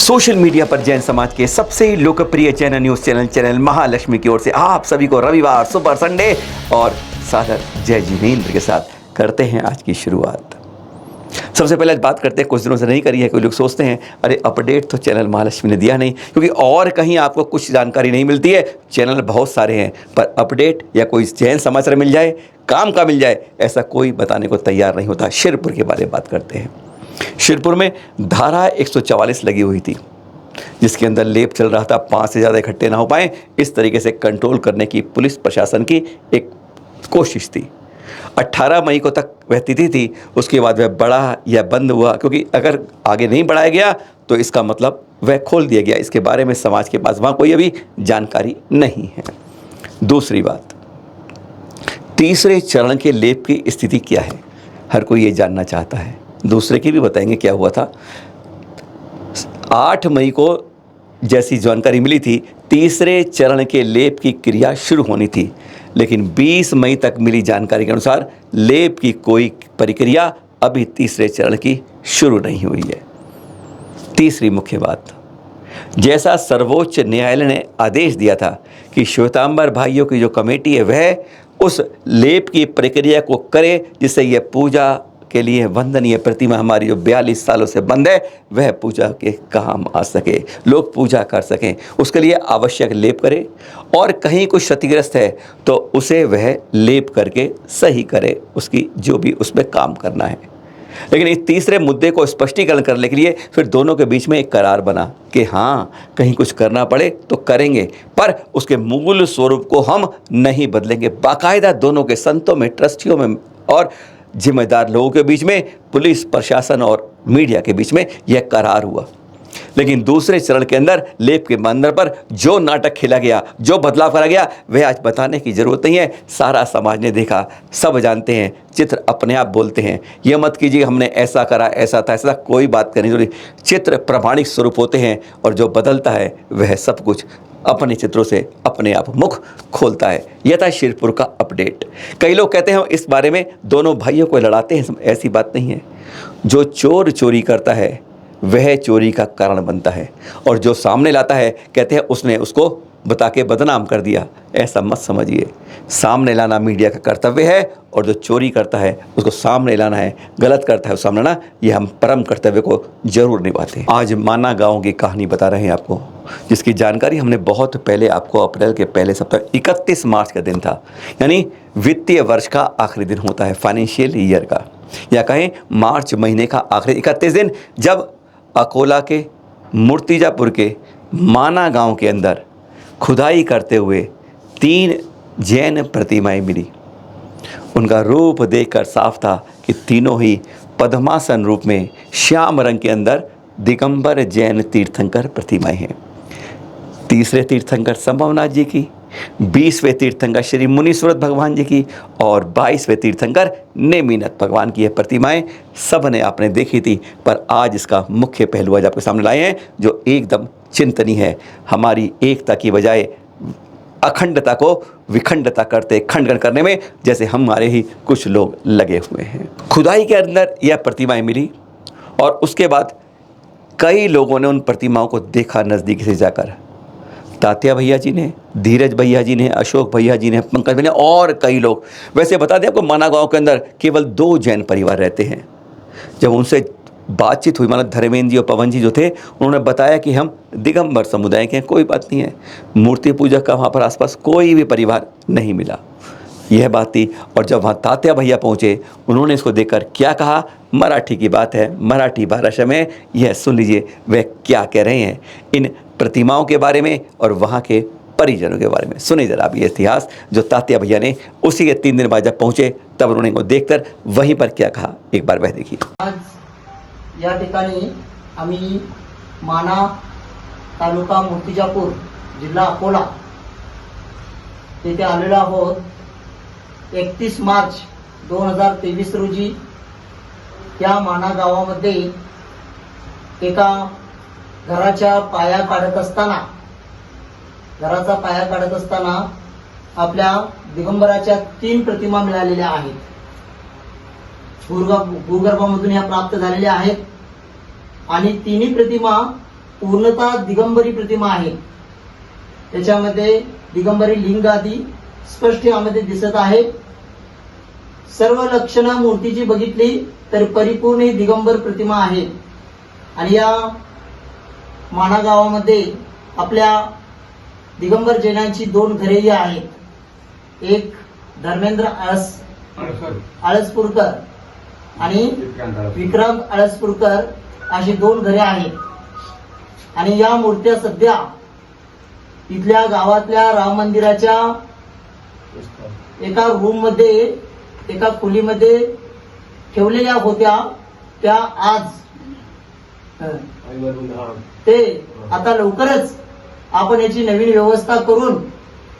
Social media पर जैन समाज के सबसे लोकप्रिय चैनल न्यूज़ चैनल महालक्ष्मी की ओर से आप सभी को रविवार सुपर संडे और सादर जय जिनेंद्र के साथ करते हैं आज की शुरुआत। सबसे पहले बात करते हैं, कुछ दिनों से नहीं करी है, कोई लोग सोचते हैं अरे अपडेट तो चैनल महालक्ष्मी ने दिया नहीं, क्योंकि और कहीं आपको कुछ जानकारी नहीं मिलती है। चैनल बहुत सारे हैं पर अपडेट या कोई जैन समाचार मिल जाए, काम का मिल जाए, ऐसा कोई बताने को तैयार नहीं होता। शिरपुर के बारे में बात करते हैं। शिरपुर में धारा 144 लगी हुई थी, जिसके अंदर लेप चल रहा था। 5 से ज़्यादा इकट्ठे ना हो पाए, इस तरीके से कंट्रोल करने की पुलिस प्रशासन की एक कोशिश थी। 18 मई को तक वह तिथि थी, उसके बाद वह बढ़ा या बंद हुआ, क्योंकि अगर आगे नहीं बढ़ाया गया तो इसका मतलब वह खोल दिया गया। इसके बारे में समाज के पास वहाँ कोई अभी जानकारी नहीं है। दूसरी बात, तीसरे चरण के लेप की स्थिति क्या है, हर कोई ये जानना चाहता है। दूसरे की भी बताएंगे क्या हुआ था। 8 मई को जैसी जानकारी मिली थी, तीसरे चरण के लेप की क्रिया शुरू होनी थी, लेकिन 20 मई तक मिली जानकारी के अनुसार लेप की कोई प्रक्रिया अभी तीसरे चरण की शुरू नहीं हुई है। तीसरी मुख्य बात, जैसा सर्वोच्च न्यायालय ने आदेश दिया था कि श्वेतांबर भाइयों की जो कमेटी है वह उस लेप की प्रक्रिया को करे, जिससे यह पूजा के लिए वंदनीय प्रतिमा हमारी जो 42 सालों से बंद है वह पूजा के काम आ सके, लोग पूजा कर सकें, उसके लिए आवश्यक लेप करे। और कहीं कुछ क्षतिग्रस्त है तो उसे वह लेप करके सही करे, उसकी जो भी उसमें काम करना है। लेकिन इस तीसरे मुद्दे को स्पष्टीकरण करने के लिए फिर दोनों के बीच में एक करार बना कि हाँ, कहीं कुछ करना पड़े तो करेंगे, पर उसके मूल स्वरूप को हम नहीं बदलेंगे। बाकायदा दोनों के संतों में, ट्रस्टियों में और जिम्मेदार लोगों के बीच में, पुलिस प्रशासन और मीडिया के बीच में यह करार हुआ। लेकिन दूसरे चरण के अंदर लेप के मंदिर पर जो नाटक खेला गया, जो बदलाव करा गया, वह आज बताने की जरूरत नहीं है। सारा समाज ने देखा, सब जानते हैं, चित्र अपने आप बोलते हैं। यह मत कीजिए हमने ऐसा करा, ऐसा था, ऐसा कोई बात करनी जरूरी। चित्र प्रमाणिक स्वरूप होते हैं और जो बदलता है वह सब कुछ अपने चित्रों से अपने आप मुख खोलता है। यह था शिरपुर का अपडेट। कई लोग कहते हैं इस बारे में दोनों भाइयों को लड़ाते हैं, ऐसी बात नहीं है। जो चोर चोरी करता है वह चोरी का कारण बनता है, और जो सामने लाता है कहते हैं उसने उसको बता के बदनाम कर दिया। ऐसा मत समझिए। सामने लाना मीडिया का कर्तव्य है, और जो चोरी करता है उसको सामने लाना है, गलत करता है उसको सामने लाना, यह हम परम कर्तव्य को जरूर निभाते हैं। आज माना गाँव की कहानी बता रहे हैं आपको, जिसकी जानकारी हमने बहुत पहले आपको अप्रैल के पहले सप्ताह 31 मार्च का दिन था, यानी वित्तीय वर्ष का आखिरी दिन होता है, फाइनेंशियल ईयर का, या कहें मार्च महीने का आखिरी 31 दिन, जब अकोला के मूर्तिजापुर के माना गांव के अंदर खुदाई करते हुए 3 जैन प्रतिमाएं मिली। उनका रूप देखकर साफ था कि तीनों ही पद्मासन रूप में श्याम रंग के अंदर दिगंबर जैन तीर्थंकर प्रतिमाएं हैं। तीसरे तीर्थंकर संभवनाथ जी की, 20वें तीर्थंकर श्री मुनीश्वरत भगवान जी की और 22वें तीर्थंकर नेमिनाथ भगवान की यह प्रतिमाएं सब ने आपने देखी थी, पर आज इसका मुख्य पहलू आज आपके सामने लाए हैं, जो एकदम चिंतनीय है। हमारी एकता की बजाय अखंडता को विखंडता करते, खंडन करने में जैसे हमारे ही कुछ लोग लगे हुए हैं। खुदाई के अंदर यह प्रतिमाएं मिली, और उसके बाद कई लोगों ने उन प्रतिमाओं को देखा नज़दीक से जाकर। तात्या भैया जी ने, धीरज भैया जी ने, अशोक भैया जी ने, पंकज भैया ने और कई लोग। वैसे बता दें आपको, माना गांव के अंदर केवल 2 जैन परिवार रहते हैं। जब उनसे बातचीत हुई, मतलब धर्मेंद्र जी और पवन जी जो थे, उन्होंने बताया कि हम दिगंबर समुदाय के हैं, कोई बात नहीं है। मूर्ति पूजा का वहाँ पर आसपास कोई भी परिवार नहीं मिला, यह बात थी। और जब वहाँ तात्या भैया पहुँचे, उन्होंने इसको देखकर क्या कहा, मराठी की बात है, मराठी भाषा में, यह सुन लीजिए वह क्या कह रहे हैं इन प्रतिमाओं के बारे में और वहाँ के परिजनों के बारे में। सुनिए जरा आप ये इतिहास, जो तात्या भैया ने उसी के 3 दिन बाद जब पहुँचे तब उन्होंने को देखकर वहीं पर क्या कहा, एक बार वह देखिए। आज या ठिकाणी आम्ही माना तालुका मूर्तिजापूर जिल्हा अकोला येथे आलेलो आहोत। 31 मार्च 2023 रोजी या माना गावामध्ये एका घराचा पाया काढत असताना आपल्या दिगंबराच्या 3 प्रतिमा मिळालेल्या आहेत। भूगर्भामधून या प्राप्त झालेल्या आहेत आणि तिन्ही प्रतिमा पूर्णतः दिगंबरी प्रतिमा आहे. त्याच्यामध्ये दिगंबरी लिंग आदी स्पष्ट यामध्ये दिसत आहे. सर्व लक्षणं मूर्तीची बघितली तर परिपूर्ण ही दिगंबर प्रतिमा आहे. आणि या माणा गावामध्ये आपल्या दिगंबर जैनांची 2 घरेही आहेत. एक धर्मेंद्र आळसपूरकर आणि विक्रांत आळसपूरकर अशी 2 घरे आहेत. आणि या मूर्त्या सध्या इथल्या गावातल्या राम मंदिराच्या एका रूम मध्ये, एका खोलीमध्ये ठेवलेल्या होत्या. त्या आज ते आता लवकरच आपण याची नवीन व्यवस्था करून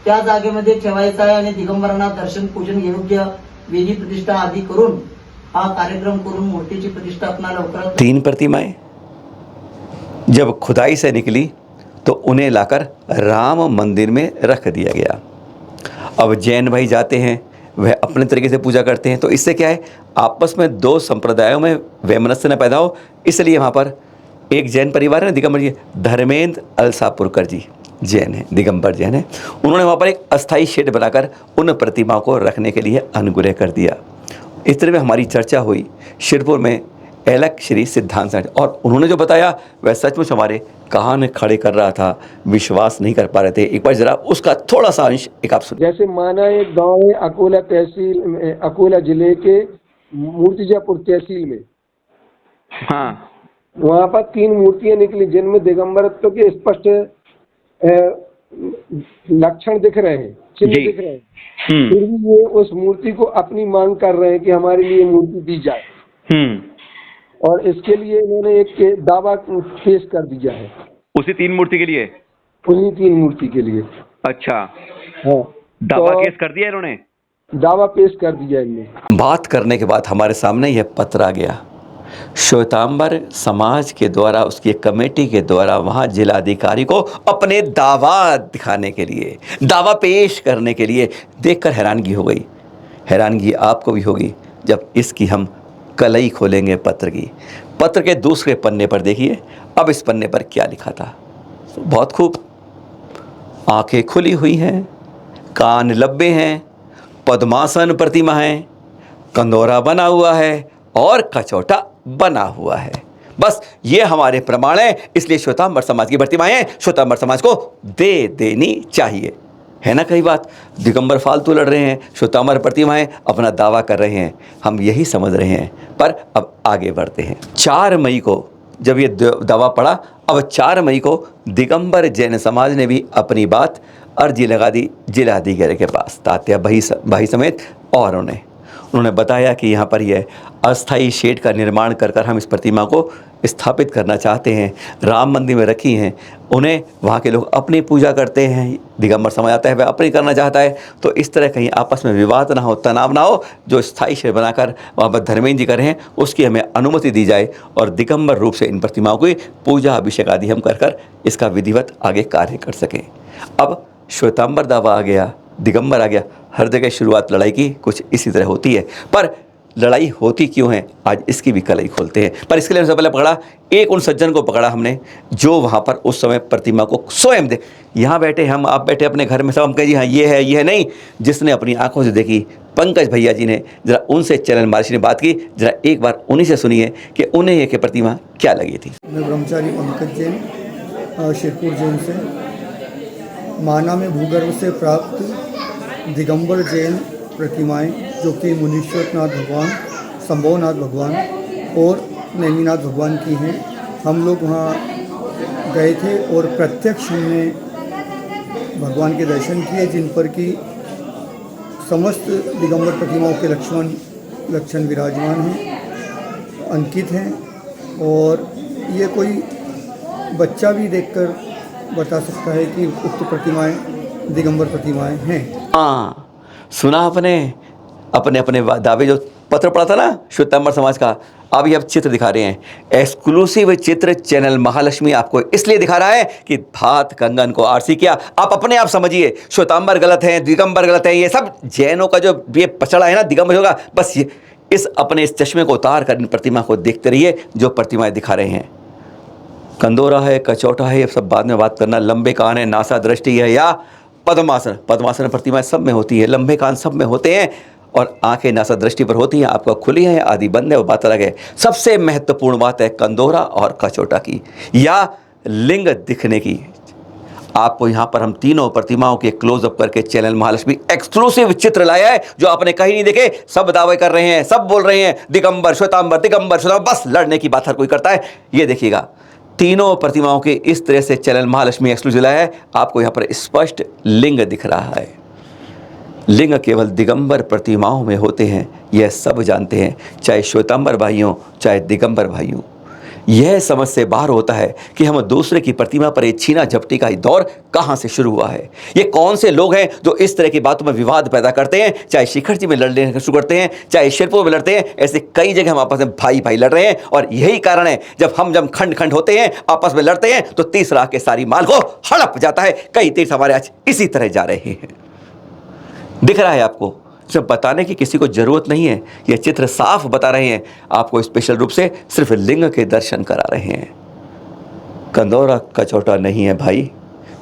त्या जागेमध्ये ठेवायचा आहे आणि दिगंबरांना दर्शन पूजन योग्य विधी प्रतिष्ठा आदि करून हा कार्यक्रम करून मूर्तीची प्रतिष्ठापना लवकरच. 3 प्रतिमाएं जब खुदाई से निकली तो उन्हें लाकर राम मंदिर में रख दिया गया. अब जैन भाई जाते हैं, वह अपने तरीके से पूजा करते हैं, तो इससे क्या है, आपस में 2 संप्रदायों में वैमनस्य न पैदा हो. इसलिए वहाँ पर एक जैन परिवार है ना, दिगंबर जी, धर्मेंद्र अलसापुरकर जी जैन है, दिगंबर जैन है. उन्होंने वहाँ पर एक अस्थाई शेड बनाकर उन प्रतिमाओं को रखने के लिए अनुग्रह कर दिया. इस तरह में हमारी चर्चा हुई शिरपुर में एलक श्री सिद्धांत साहब, और उन्होंने जो बताया वह सचमुच हमारे कान खड़े कर रहा था, विश्वास नहीं कर पा रहे थे. एक बार जरा उसका थोड़ा सा अंश एक आप सुनिए. जैसे माना एक गांव है अकोला तहसील में, अकोला जिले के मूर्तिजापुर तहसील में. हाँ, वहाँ पर 3 मूर्तियां निकली जिनमें दिगंबरत्व के स्पष्ट लक्षण दिख रहे हैं, चिन्ह दिख रहे हैं. फिर भी ये उस मूर्ति को अपनी मांग कर रहे हैं कि हमारे लिए मूर्ति दी जाए. और इसके लिए इन्होंने एक दावा पेश कर दिया है. उसी 3 मूर्ति के लिए, उन्हीं 3 मूर्ति के लिए. अच्छा, हाँ, दावा केस कर दिया इन्होंने, दावा पेश कर दिया इनने. बात करने के बाद हमारे सामने यह पत्र आ गया. श्वेतांबर समाज के द्वारा, उसकी एक कमेटी के द्वारा वहाँ जिलाधिकारी को अपने दावा दिखाने के लिए, दावा पेश करने के लिए, देखकर हैरानगी हो गई. हैरानगी आपको भी होगी जब इसकी हम कलई खोलेंगे पत्र की. पत्र के दूसरे पन्ने पर देखिए, अब इस पन्ने पर क्या लिखा था. बहुत खूब. आंखें खुली हुई हैं, कान लब्बे हैं, पद्मासन प्रतिमा है, कंदोरा बना हुआ है और कचौटा बना हुआ है. बस ये हमारे प्रमाण है. इसलिए श्वेतांबर समाज की प्रतिमाएं श्वेतांबर समाज को दे देनी चाहिए. है ना कई बात, दिगंबर फालतू लड़ रहे हैं, श्वेतांबर प्रतिमाएं अपना दावा कर रहे हैं, हम यही समझ रहे हैं. पर अब आगे बढ़ते हैं. 4 मई को जब ये दावा पड़ा, अब 4 मई को दिगंबर जैन समाज ने भी अपनी बात अर्जी लगा दी जिलाधिकारी के पास, तात्या भाई समेत. और उन्होंने बताया कि यहाँ पर यह अस्थाई शेड का निर्माण कर हम इस प्रतिमा को स्थापित करना चाहते हैं. राम मंदिर में रखी हैं, उन्हें वहाँ के लोग अपनी पूजा करते हैं. दिगंबर समाज आता है, वह अपनी करना चाहता है. तो इस तरह कहीं आपस में विवाद ना हो, तनाव ना हो. जो स्थाई शेड बनाकर वहाँ पर धर्मेंद्र जी कर रहे हैं, उसकी हमें अनुमति दी जाए और दिगंबर रूप से इन प्रतिमाओं की पूजा अभिषेक आदि हम कर इसका विधिवत आगे कार्य कर सकें. अब श्वेतांबर दावा आ गया, दिगंबर आ गया. हर जगह शुरुआत लड़ाई की कुछ इसी तरह होती है. पर लड़ाई होती क्यों है, आज इसकी भी कलई खोलते हैं. पर इसके लिए सबसे पहले पकड़ा एक उन सज्जन को पकड़ा हमने जो वहाँ पर उस समय प्रतिमा को स्वयं दे. यहाँ बैठे हम, आप बैठे अपने घर में, सब हम कहें जी हाँ ये है नहीं. जिसने अपनी आंखों से देखी, पंकज भैया जी ने, जरा उनसे चरण मार्शी ने बात की. जरा एक बार उन्हीं से सुनिए कि उन्हें ये प्रतिमा क्या लगी थी. मैं ब्रह्मचारी पंकज जैन, शिरपुर जैन से. माना में भूगर्भ से प्राप्त दिगंबर जैन प्रतिमाएं जो कि मुनीश्वरनाथ भगवान, संभवनाथ भगवान और नेमिनाथ भगवान की हैं. हम लोग वहाँ गए थे और प्रत्यक्ष हमने भगवान के दर्शन किए, जिन पर कि समस्त दिगंबर प्रतिमाओं के लक्षण विराजमान हैं, अंकित हैं. और ये कोई बच्चा भी देखकर बता सकता है कि उक्त प्रतिमाएं दिगंबर प्रतिमाएं हैं. हाँ, सुना आपने, अपने दावे. जो पत्र पड़ा था ना श्वेतांबर समाज का, अभी अब चित्र दिखा रहे हैं. एक्सक्लूसिव चित्र चैनल महालक्ष्मी आपको इसलिए दिखा रहा है कि भात कंगन को आरसी किया. आप अपने आप समझिए, श्वेतांबर गलत है, दिगंबर गलत है, ये सब जैनों का जो ये पचड़ा है ना दिगंबर होगा. बस इस चश्मे को उतार कर इन प्रतिमा को देखते रहिए जो प्रतिमाएं दिखा रहे हैं. कंदोरा है, कचौटा है, ये सब बाद में बात करना। लंबे कान है, नासा दृष्टि है या पद्मासन। पद्मासन प्रतिमाएं सब में होती है, लंबे कान सब में होते हैं और आंखें नासा दृष्टि पर होती हैं। आपका खुली है आदि बंद है, वो बात अलग है। सबसे महत्वपूर्ण बात है कंदोरा और कचौटा की या लिंग दिखने की। आपको यहाँ पर हम तीनों प्रतिमाओं के क्लोजअप करके चैनल महालक्ष्मी एक्सक्लूसिव चित्र लाया है जो आपने कहीं नहीं देखे। सब दावे कर रहे हैं, सब बोल रहे हैं दिगंबर श्वेतांबर, दिगंबर श्वेतांबर, बस लड़ने की बात हर कोई करता है। ये देखिएगा तीनों प्रतिमाओं के इस तरह से चैनल महालक्ष्मी एक्सक्लूसिव लाया है। आपको यहाँ पर स्पष्ट लिंग दिख रहा है। लिंग केवल दिगंबर प्रतिमाओं में होते हैं, यह सब जानते हैं, चाहे श्वेतांबर भाइयों चाहे दिगंबर भाइयों। यह समझ से बाहर होता है कि हम दूसरे की प्रतिमा पर ये छीना झपटी का दौर कहाँ से शुरू हुआ है। ये कौन से लोग हैं जो इस तरह की बातों में विवाद पैदा करते हैं, चाहे शिखर जी में लड़ने शुरू करते हैं, चाहे शिरपुर में लड़ते हैं। ऐसे कई जगह हम आपस में भाई भाई लड़ रहे हैं और यही कारण है जब खंड खंड होते हैं, आपस में लड़ते हैं, तो तीसरा के सारी माल को हड़प जाता है। कई तीर्थ हमारे आज इसी तरह जा रहे हैं। दिख रहा है आपको, जब बताने की किसी को जरूरत नहीं है। यह चित्र साफ बता रहे हैं, आपको स्पेशल रूप से सिर्फ लिंग के दर्शन करा रहे हैं। कंदौरा कचौटा नहीं है भाई,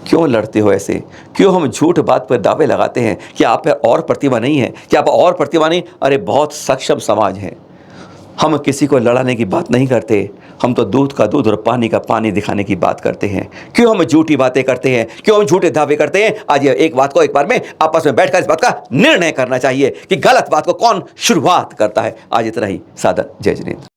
क्यों लड़ते हो ऐसे? क्यों हम झूठ बात पर दावे लगाते हैं कि आप पे और प्रतिभा नहीं है, कि आप और प्रतिभा नहीं? अरे बहुत सक्षम समाज है। हम किसी को लड़ाने की बात नहीं करते, हम तो दूध का दूध और पानी का पानी दिखाने की बात करते हैं। क्यों हम झूठी बातें करते हैं, क्यों हम झूठे दावे करते हैं? आज ये एक बात को एक बार में आपस में बैठकर इस बात का निर्णय करना चाहिए कि गलत बात को कौन शुरुआत करता है। आज इतना ही। सादर जय जिनेंद्र।